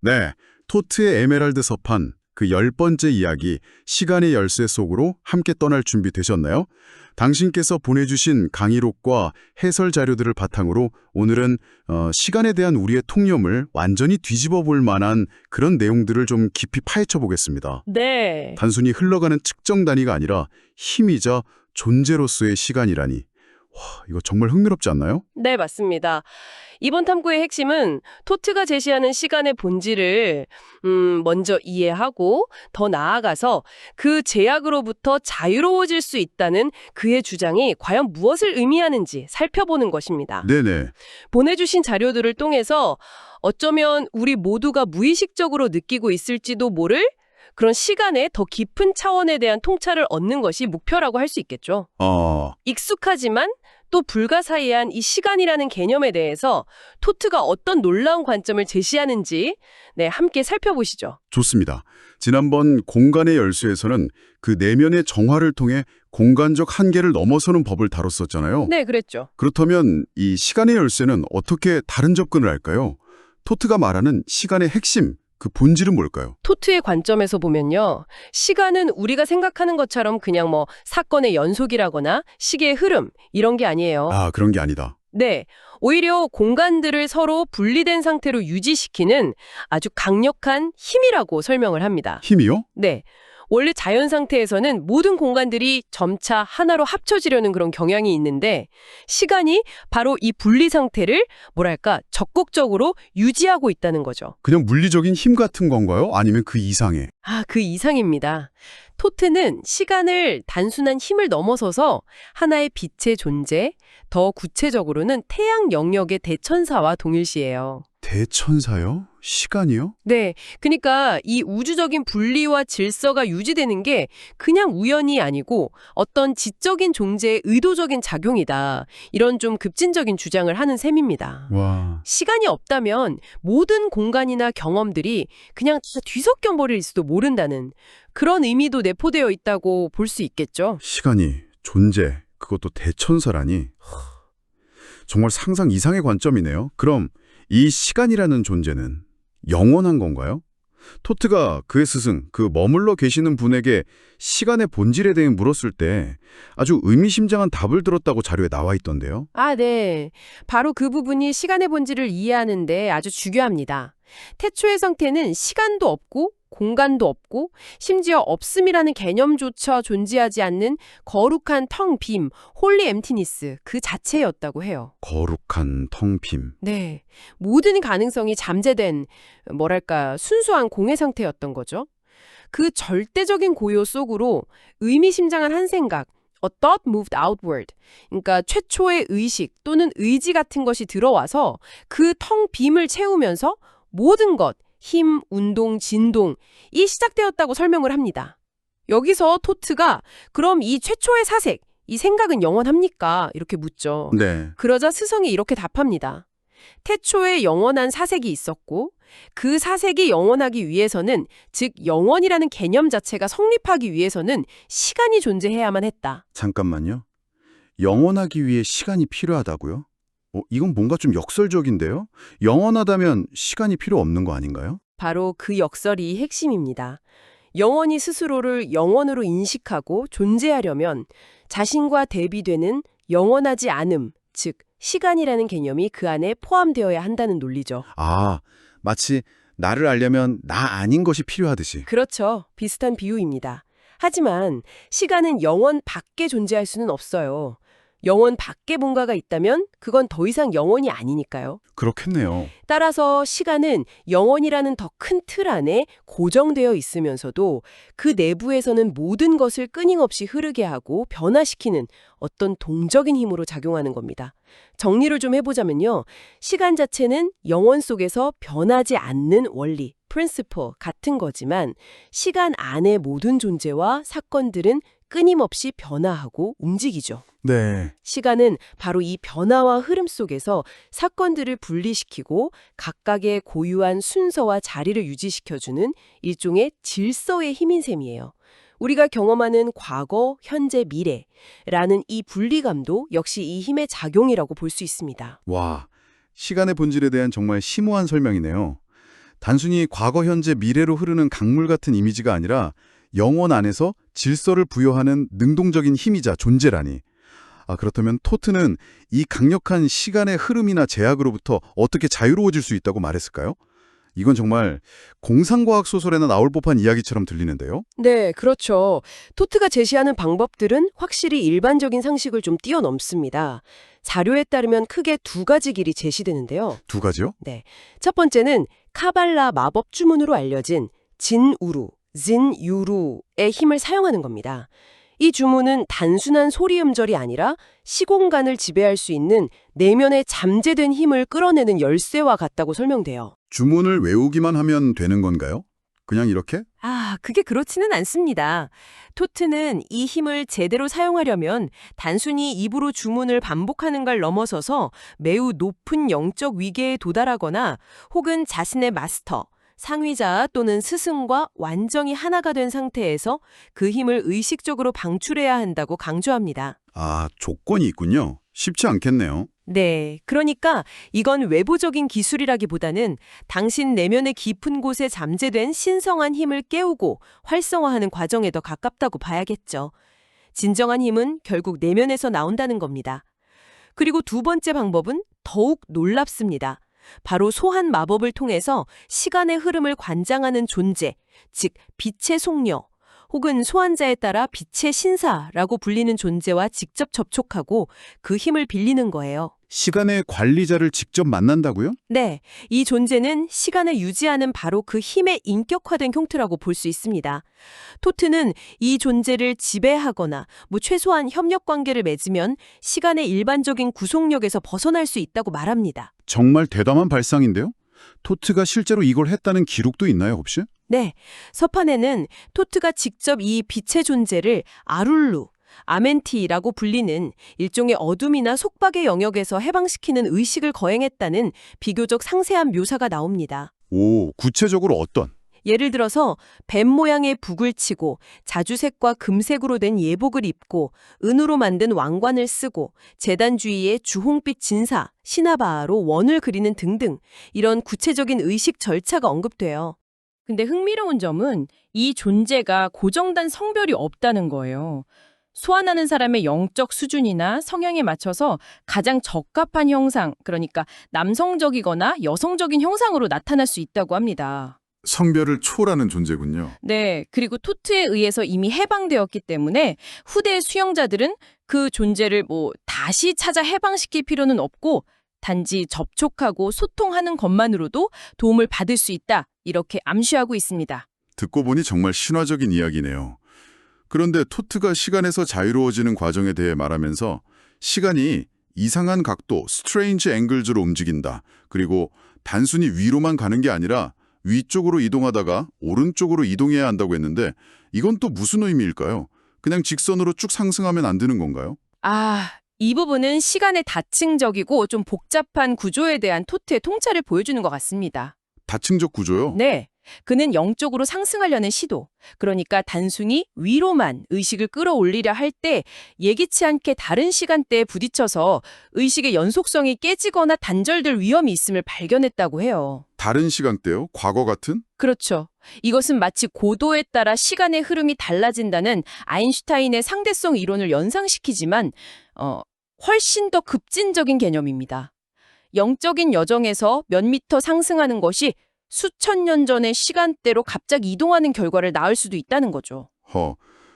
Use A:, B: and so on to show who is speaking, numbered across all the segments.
A: 네, 토트의 에메랄드 서판 그 10번째 이야기 시간의 열쇠 속으로 함께 떠날 준비 되셨나요? 당신께서 보내주신 강의록과 해설 자료들을 바탕으로 오늘은 시간에 대한 우리의 통념을 완전히 뒤집어 볼 만한 그런 내용들을 좀 깊이 파헤쳐 보겠습니다.
B: 네.
A: 단순히 흘러가는 측정 단위가 아니라 힘이자 존재로서의 시간이라니. 와, 이거 정말 흥미롭지 않나요?
B: 네, 맞습니다. 이번 탐구의 핵심은 토트가 제시하는 시간의 본질을 먼저 이해하고 더 나아가서 그 제약으로부터 자유로워질 수 있다는 그의 주장이 과연 무엇을 의미하는지 살펴보는 것입니다.
A: 네네.
B: 보내주신 자료들을 통해서 어쩌면 우리 모두가 무의식적으로 느끼고 있을지도 모를 그런 시간의 더 깊은 차원에 대한 통찰을 얻는 것이 목표라고 할 수 있겠죠. 익숙하지만 또 불가사의한 이 시간이라는 개념에 대해서 토트가 어떤 놀라운 관점을 제시하는지 함께 살펴보시죠.
A: 좋습니다. 지난번 공간의 열쇠에서는 그 내면의 정화를 통해 공간적 한계를 넘어서는 법을 다뤘었잖아요.
B: 네, 그랬죠.
A: 그렇다면 이 시간의 열쇠는 어떻게 다른 접근을 할까요? 토트가 말하는 시간의 핵심, 그 본질은 뭘까요?
B: 토트의 관점에서 보면요. 시간은 우리가 생각하는 것처럼 그냥 사건의 연속이라거나 시계의 흐름 이런 게 아니에요.
A: 아, 그런 게 아니다.
B: 네, 오히려 공간들을 서로 분리된 상태로 유지시키는 아주 강력한 힘이라고 설명을 합니다.
A: 힘이요?
B: 네, 원래 자연 상태에서는 모든 공간들이 점차 하나로 합쳐지려는 그런 경향이 있는데 시간이 바로 이 분리 상태를 적극적으로 유지하고 있다는 거죠.
A: 그냥 물리적인 힘 같은 건가요? 아니면 그 이상의?
B: 그 이상입니다. 토트는 시간을 단순한 힘을 넘어서서 하나의 빛의 존재, 더 구체적으로는 태양 영역의 대천사와 동일시해요.
A: 대천사요? 시간이요?
B: 네, 그러니까 이 우주적인 분리와 질서가 유지되는 게 그냥 우연이 아니고 어떤 지적인 존재의 의도적인 작용이다. 이런 좀 급진적인 주장을 하는 셈입니다.
A: 와,
B: 시간이 없다면 모든 공간이나 경험들이 그냥 다 뒤섞여 버릴 수도 모른다는 그런 의미도 내포되어 있다고 볼 수 있겠죠.
A: 시간이, 존재, 그것도 대천사라니. 정말 상상 이상의 관점이네요. 그럼 이 시간이라는 존재는 영원한 건가요? 토트가 그의 스승, 그 머물러 계시는 분에게 시간의 본질에 대해 물었을 때 아주 의미심장한 답을 들었다고 자료에 나와 있던데요.
B: 네. 바로 그 부분이 시간의 본질을 이해하는데 아주 중요합니다. 태초의 상태는 시간도 없고 공간도 없고 심지어 없음이라는 개념조차 존재하지 않는 거룩한 텅 빔, 홀리 엠티니스 그 자체였다고 해요.
A: 거룩한 텅빔.
B: 네. 모든 가능성이 잠재된 순수한 공해 상태였던 거죠. 그 절대적인 고요 속으로 의미심장한 한 생각, A thought moved outward. 그러니까 최초의 의식 또는 의지 같은 것이 들어와서 그 텅 빔을 채우면서 모든 것, 힘, 운동, 진동, 이 시작되었다고 설명을 합니다. 여기서 토트가 그럼 이 최초의 사색, 이 생각은 영원합니까? 이렇게 묻죠.
A: 네.
B: 그러자 스승이 이렇게 답합니다. 태초에 영원한 사색이 있었고 그 사색이 영원하기 위해서는 즉 영원이라는 개념 자체가 성립하기 위해서는 시간이 존재해야만 했다.
A: 잠깐만요. 영원하기 위해 시간이 필요하다고요? 이건 뭔가 좀 역설적인데요? 영원하다면 시간이 필요 없는 거 아닌가요?
B: 바로 그 역설이 핵심입니다. 영원히 스스로를 영원으로 인식하고 존재하려면 자신과 대비되는 영원하지 않음, 즉 시간이라는 개념이 그 안에 포함되어야 한다는 논리죠.
A: 아, 마치 나를 알려면 나 아닌 것이 필요하듯이.
B: 그렇죠. 비슷한 비유입니다. 하지만 시간은 영원 밖에 존재할 수는 없어요. 영원 밖에 뭔가가 있다면 그건 더 이상 영원이 아니니까요.
A: 그렇겠네요.
B: 따라서 시간은 영원이라는 더 큰 틀 안에 고정되어 있으면서도 그 내부에서는 모든 것을 끊임없이 흐르게 하고 변화시키는 어떤 동적인 힘으로 작용하는 겁니다. 정리를 좀 해보자면요. 시간 자체는 영원 속에서 변하지 않는 원리, principle 같은 거지만 시간 안의 모든 존재와 사건들은 끊임없이 변화하고 움직이죠.
A: 네.
B: 시간은 바로 이 변화와 흐름 속에서 사건들을 분리시키고 각각의 고유한 순서와 자리를 유지시켜주는 일종의 질서의 힘인 셈이에요. 우리가 경험하는 과거, 현재, 미래라는 이 분리감도 역시 이 힘의 작용이라고 볼 수 있습니다.
A: 와, 시간의 본질에 대한 정말 심오한 설명이네요. 단순히 과거, 현재, 미래로 흐르는 강물 같은 이미지가 아니라 영혼 안에서 질서를 부여하는 능동적인 힘이자 존재라니. 그렇다면 토트는 이 강력한 시간의 흐름이나 제약으로부터 어떻게 자유로워질 수 있다고 말했을까요? 이건 정말 공상과학 소설에나 나올 법한 이야기처럼 들리는데요.
B: 네, 그렇죠. 토트가 제시하는 방법들은 확실히 일반적인 상식을 좀 뛰어넘습니다. 자료에 따르면 크게 두 가지 길이 제시되는데요.
A: 두 가지요?
B: 네. 첫 번째는 카발라 마법 주문으로 알려진 진우루, 진유루의 힘을 사용하는 겁니다. 이 주문은 단순한 소리 음절이 아니라 시공간을 지배할 수 있는 내면의 잠재된 힘을 끌어내는 열쇠와 같다고 설명돼요.
A: 주문을 외우기만 하면 되는 건가요? 그냥 이렇게?
B: 그게 그렇지는 않습니다. 토트는 이 힘을 제대로 사용하려면 단순히 입으로 주문을 반복하는 걸 넘어서서 매우 높은 영적 위계에 도달하거나 혹은 자신의 마스터, 상위자 또는 스승과 완전히 하나가 된 상태에서 그 힘을 의식적으로 방출해야 한다고 강조합니다.
A: 조건이 있군요. 쉽지 않겠네요.
B: 네, 그러니까 이건 외부적인 기술이라기보다는 당신 내면의 깊은 곳에 잠재된 신성한 힘을 깨우고 활성화하는 과정에 더 가깝다고 봐야겠죠. 진정한 힘은 결국 내면에서 나온다는 겁니다. 그리고 두 번째 방법은 더욱 놀랍습니다. 바로 소환 마법을 통해서 시간의 흐름을 관장하는 존재, 즉 빛의 속녀, 혹은 소환자에 따라 빛의 신사라고 불리는 존재와 직접 접촉하고 그 힘을 빌리는 거예요.
A: 시간의 관리자를 직접 만난다고요?
B: 네, 이 존재는 시간을 유지하는 바로 그 힘의 인격화된 형태라고 볼 수 있습니다. 토트는 이 존재를 지배하거나 최소한 협력 관계를 맺으면 시간의 일반적인 구속력에서 벗어날 수 있다고 말합니다.
A: 정말 대담한 발상인데요? 토트가 실제로 이걸 했다는 기록도 있나요, 혹시?
B: 네, 서판에는 토트가 직접 이 빛의 존재를 아룰루, 아멘티라고 불리는 일종의 어둠이나 속박의 영역에서 해방시키는 의식을 거행했다는 비교적 상세한 묘사가 나옵니다.
A: 구체적으로 어떤?
B: 예를 들어서 뱀 모양의 북을 치고 자주색과 금색으로 된 예복을 입고 은으로 만든 왕관을 쓰고 제단 주위에 주홍빛 진사, 시나바로 원을 그리는 등등 이런 구체적인 의식 절차가 언급돼요.
C: 근데 흥미로운 점은 이 존재가 고정된 성별이 없다는 거예요. 소환하는 사람의 영적 수준이나 성향에 맞춰서 가장 적합한 형상, 그러니까 남성적이거나 여성적인 형상으로 나타날 수 있다고 합니다.
A: 성별을 초월하는 존재군요.
C: 네, 그리고 토트에 의해서 이미 해방되었기 때문에 후대 수용자들은 그 존재를 다시 찾아 해방시킬 필요는 없고 단지 접촉하고 소통하는 것만으로도 도움을 받을 수 있다, 이렇게 암시하고 있습니다.
A: 듣고 보니 정말 신화적인 이야기네요. 그런데 토트가 시간에서 자유로워지는 과정에 대해 말하면서 시간이 이상한 각도, 스트레인지 앵글즈로 움직인다. 그리고 단순히 위로만 가는 게 아니라 위쪽으로 이동하다가 오른쪽으로 이동해야 한다고 했는데 이건 또 무슨 의미일까요? 그냥 직선으로 쭉 상승하면 안 되는 건가요?
C: 이 부분은 시간의 다층적이고 좀 복잡한 구조에 대한 토트의 통찰을 보여주는 것 같습니다.
A: 다층적 구조요?
C: 네, 그는 영적으로 상승하려는 시도, 그러니까 단순히 위로만 의식을 끌어올리려 할 때 예기치 않게 다른 시간대에 부딪혀서 의식의 연속성이 깨지거나 단절될 위험이 있음을 발견했다고 해요.
A: 다른 시간대요? 과거 같은?
C: 그렇죠. 이것은 마치 고도에 따라 시간의 흐름이 달라진다는 아인슈타인의 상대성 이론을 연상시키지만 훨씬 더 급진적인 개념입니다. 영적인 여정에서 몇 미터 상승하는 것이 수천 년 전의 시간대로 갑자기 이동하는 결과를 낳을 수도 있다는 거죠.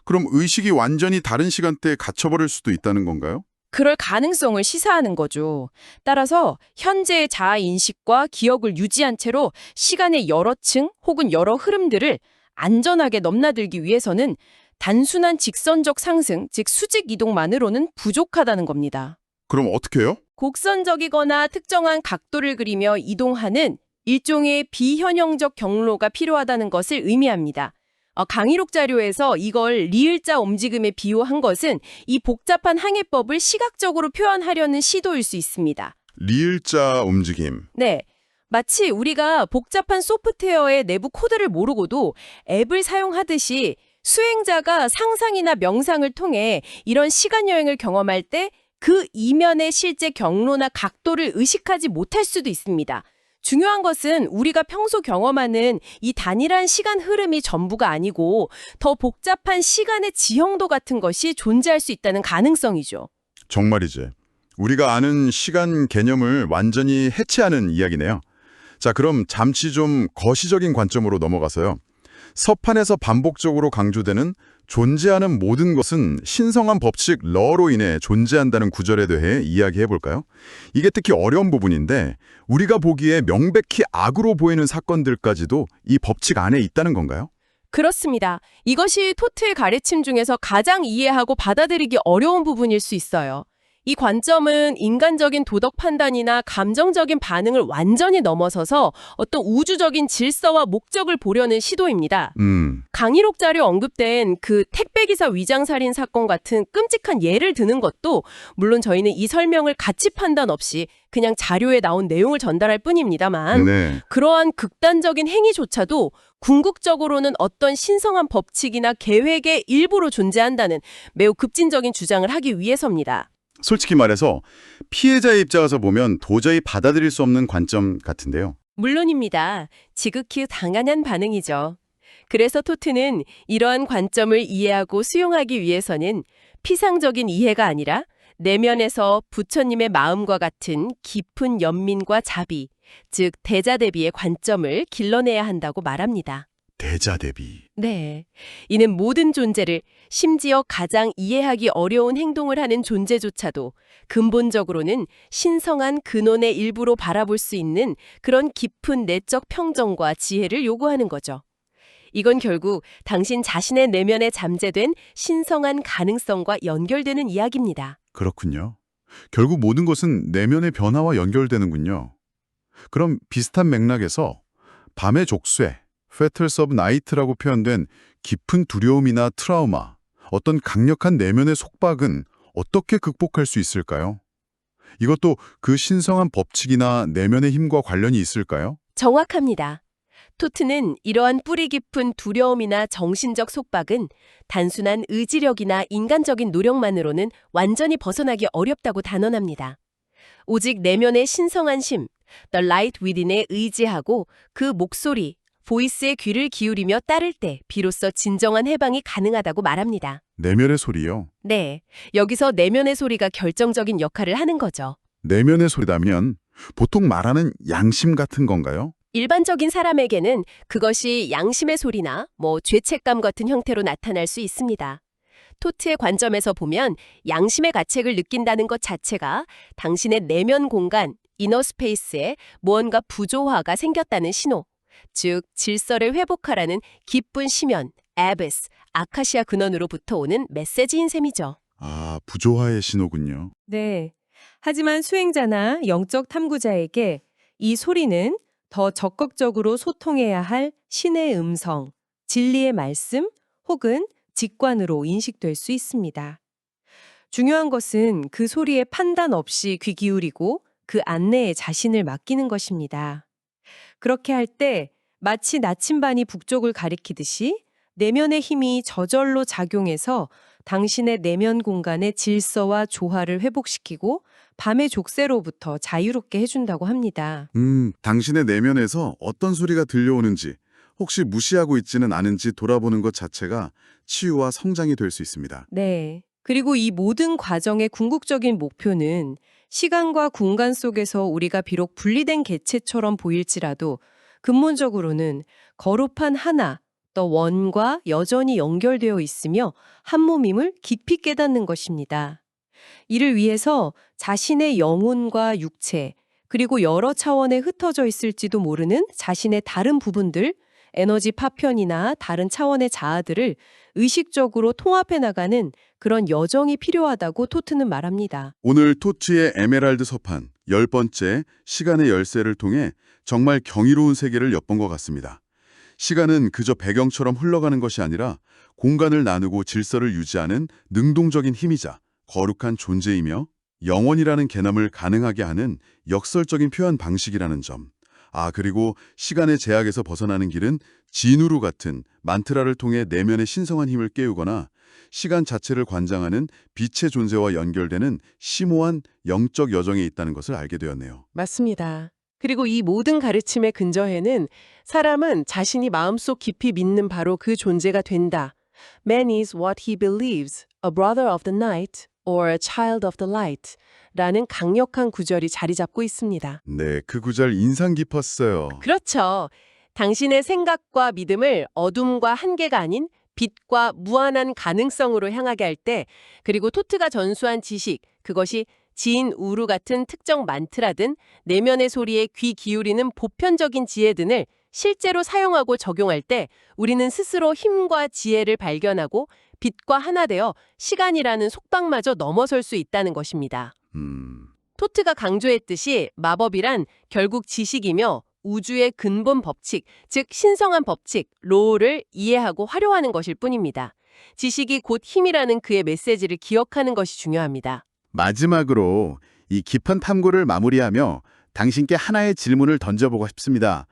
A: 그럼 의식이 완전히 다른 시간대에 갇혀버릴 수도 있다는 건가요?
C: 그럴 가능성을 시사하는 거죠. 따라서 현재의 자아 인식과 기억을 유지한 채로 시간의 여러 층 혹은 여러 흐름들을 안전하게 넘나들기 위해서는 단순한 직선적 상승, 즉 수직 이동만으로는 부족하다는 겁니다.
A: 그럼 어떻게 해요?
C: 곡선적이거나 특정한 각도를 그리며 이동하는 일종의 비현형적 경로가 필요하다는 것을 의미합니다. 강의록 자료에서 이걸 리을자 움직임에 비유한 것은 이 복잡한 항해법을 시각적으로 표현하려는 시도일 수 있습니다.
A: 리을자 움직임.
C: 네. 마치 우리가 복잡한 소프트웨어의 내부 코드를 모르고도 앱을 사용하듯이 수행자가 상상이나 명상을 통해 이런 시간여행을 경험할 때 그 이면의 실제 경로나 각도를 의식하지 못할 수도 있습니다. 중요한 것은 우리가 평소 경험하는 이 단일한 시간 흐름이 전부가 아니고 더 복잡한 시간의 지형도 같은 것이 존재할 수 있다는 가능성이죠.
A: 정말이지. 우리가 아는 시간 개념을 완전히 해체하는 이야기네요. 자, 그럼 잠시 좀 거시적인 관점으로 넘어가서요. 서판에서 반복적으로 강조되는 존재하는 모든 것은 신성한 법칙 러로 인해 존재한다는 구절에 대해 이야기해 볼까요? 이게 특히 어려운 부분인데 우리가 보기에 명백히 악으로 보이는 사건들까지도 이 법칙 안에 있다는 건가요?
C: 그렇습니다. 이것이 토트의 가르침 중에서 가장 이해하고 받아들이기 어려운 부분일 수 있어요. 이 관점은 인간적인 도덕 판단이나 감정적인 반응을 완전히 넘어서서 어떤 우주적인 질서와 목적을 보려는 시도입니다. 강의록 자료 언급된 그 택배기사 위장살인 사건 같은 끔찍한 예를 드는 것도 물론 저희는 이 설명을 가치 판단 없이 그냥 자료에 나온 내용을 전달할 뿐입니다만
A: 네.
C: 그러한 극단적인 행위조차도 궁극적으로는 어떤 신성한 법칙이나 계획의 일부로 존재한다는 매우 급진적인 주장을 하기 위해서입니다.
A: 솔직히 말해서 피해자의 입장에서 보면 도저히 받아들일 수 없는 관점 같은데요.
C: 물론입니다. 지극히 당연한 반응이죠. 그래서 토트는 이러한 관점을 이해하고 수용하기 위해서는 피상적인 이해가 아니라 내면에서 부처님의 마음과 같은 깊은 연민과 자비, 즉 대자대비의 관점을 길러내야 한다고 말합니다.
A: 대자대비.
C: 네. 이는 모든 존재를 심지어 가장 이해하기 어려운 행동을 하는 존재조차도 근본적으로는 신성한 근원의 일부로 바라볼 수 있는 그런 깊은 내적 평정과 지혜를 요구하는 거죠. 이건 결국 당신 자신의 내면에 잠재된 신성한 가능성과 연결되는 이야기입니다.
A: 그렇군요. 결국 모든 것은 내면의 변화와 연결되는군요. 그럼 비슷한 맥락에서 밤의 족쇄, Fetters of Night라고 표현된 깊은 두려움이나 트라우마, 어떤 강력한 내면의 속박은 어떻게 극복할 수 있을까요? 이것도 그 신성한 법칙이나 내면의 힘과 관련이 있을까요?
C: 정확합니다. 토트는 이러한 뿌리 깊은 두려움이나 정신적 속박은 단순한 의지력이나 인간적인 노력만으로는 완전히 벗어나기 어렵다고 단언합니다. 오직 내면의 신성한 심, The Light Within에 의지하고 그 목소리, 보이스에 귀를 기울이며 따를 때 비로소 진정한 해방이 가능하다고 말합니다.
A: 내면의 소리요.
C: 네, 여기서 내면의 소리가 결정적인 역할을 하는 거죠.
A: 내면의 소리라면 보통 말하는 양심 같은 건가요?
C: 일반적인 사람에게는 그것이 양심의 소리나 죄책감 같은 형태로 나타날 수 있습니다. 토트의 관점에서 보면 양심의 가책을 느낀다는 것 자체가 당신의 내면 공간, 이너 스페이스에 무언가 부조화가 생겼다는 신호, 즉 질서를 회복하라는 기쁜 심연, 에비스, 아카시아 근원으로부터 오는 메시지인 셈이죠.
A: 아, 부조화의 신호군요.
C: 네. 하지만 수행자나 영적 탐구자에게 이 소리는 더 적극적으로 소통해야 할 신의 음성, 진리의 말씀 혹은 직관으로 인식될 수 있습니다. 중요한 것은 그 소리에 판단 없이 귀 기울이고 그 안내에 자신을 맡기는 것입니다. 그렇게 할 때 마치 나침반이 북쪽을 가리키듯이 내면의 힘이 저절로 작용해서 당신의 내면 공간의 질서와 조화를 회복시키고 밤의 족쇄로부터 자유롭게 해준다고 합니다.
A: 당신의 내면에서 어떤 소리가 들려오는지, 혹시 무시하고 있지는 않은지 돌아보는 것 자체가 치유와 성장이 될 수 있습니다.
C: 네. 그리고 이 모든 과정의 궁극적인 목표는 시간과 공간 속에서 우리가 비록 분리된 객체처럼 보일지라도 근본적으로는 거룩한 하나, 또 원과 여전히 연결되어 있으며 한 몸임을 깊이 깨닫는 것입니다. 이를 위해서 자신의 영혼과 육체, 그리고 여러 차원에 흩어져 있을지도 모르는 자신의 다른 부분들, 에너지 파편이나 다른 차원의 자아들을 의식적으로 통합해 나가는 그런 여정이 필요하다고 토트는 말합니다.
A: 오늘 토트의 에메랄드 서판 10번째 시간의 열쇠를 통해 정말 경이로운 세계를 엿본 것 같습니다. 시간은 그저 배경처럼 흘러가는 것이 아니라 공간을 나누고 질서를 유지하는 능동적인 힘이자 거룩한 존재이며 영원이라는 개념을 가능하게 하는 역설적인 표현 방식이라는 점. 그리고 시간의 제약에서 벗어나는 길은 진우루 같은 만트라를 통해 내면의 신성한 힘을 깨우거나 시간 자체를 관장하는 빛의 존재와 연결되는 심오한 영적 여정에 있다는 것을 알게 되었네요.
B: 맞습니다. 그리고 이 모든 가르침의 근저에는 사람은 자신이 마음속 깊이 믿는 바로 그 존재가 된다. Man is what he believes, a brother of the night or a child of the light 라는 강력한 구절이 자리 잡고 있습니다.
A: 네, 그 구절 인상 깊었어요.
B: 그렇죠. 당신의 생각과 믿음을 어둠과 한계가 아닌 빛과 무한한 가능성으로 향하게 할 때, 그리고 토트가 전수한 지식, 그것이 진, 우루 같은 특정 만트라든 내면의 소리에 귀 기울이는 보편적인 지혜 등을 실제로 사용하고 적용할 때 우리는 스스로 힘과 지혜를 발견하고 빛과 하나 되어 시간이라는 속박마저 넘어설 수 있다는 것입니다. 토트가 강조했듯이 마법이란 결국 지식이며 우주의 근본 법칙, 즉 신성한 법칙, 로우를 이해하고 활용하는 것일 뿐입니다. 지식이 곧 힘이라는 그의 메시지를 기억하는 것이 중요합니다.
A: 마지막으로 이 깊은 탐구를 마무리하며 당신께 하나의 질문을 던져보고 싶습니다.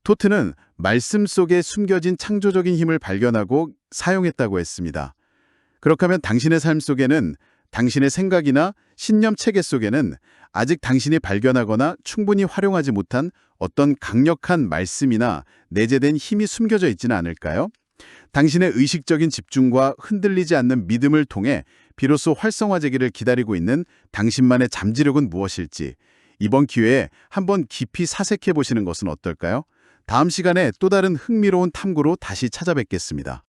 A: 토트는 말씀 속에 숨겨진 창조적인 힘을 발견하고 사용했다고 했습니다. 그렇다면 당신의 삶 속에는, 당신의 생각이나 신념 체계 속에는 아직 당신이 발견하거나 충분히 활용하지 못한 어떤 강력한 말씀이나 내재된 힘이 숨겨져 있지는 않을까요? 당신의 의식적인 집중과 흔들리지 않는 믿음을 통해 비로소 활성화되기를 기다리고 있는 당신만의 잠재력은 무엇일지 이번 기회에 한번 깊이 사색해 보시는 것은 어떨까요? 다음 시간에 또 다른 흥미로운 탐구로 다시 찾아뵙겠습니다.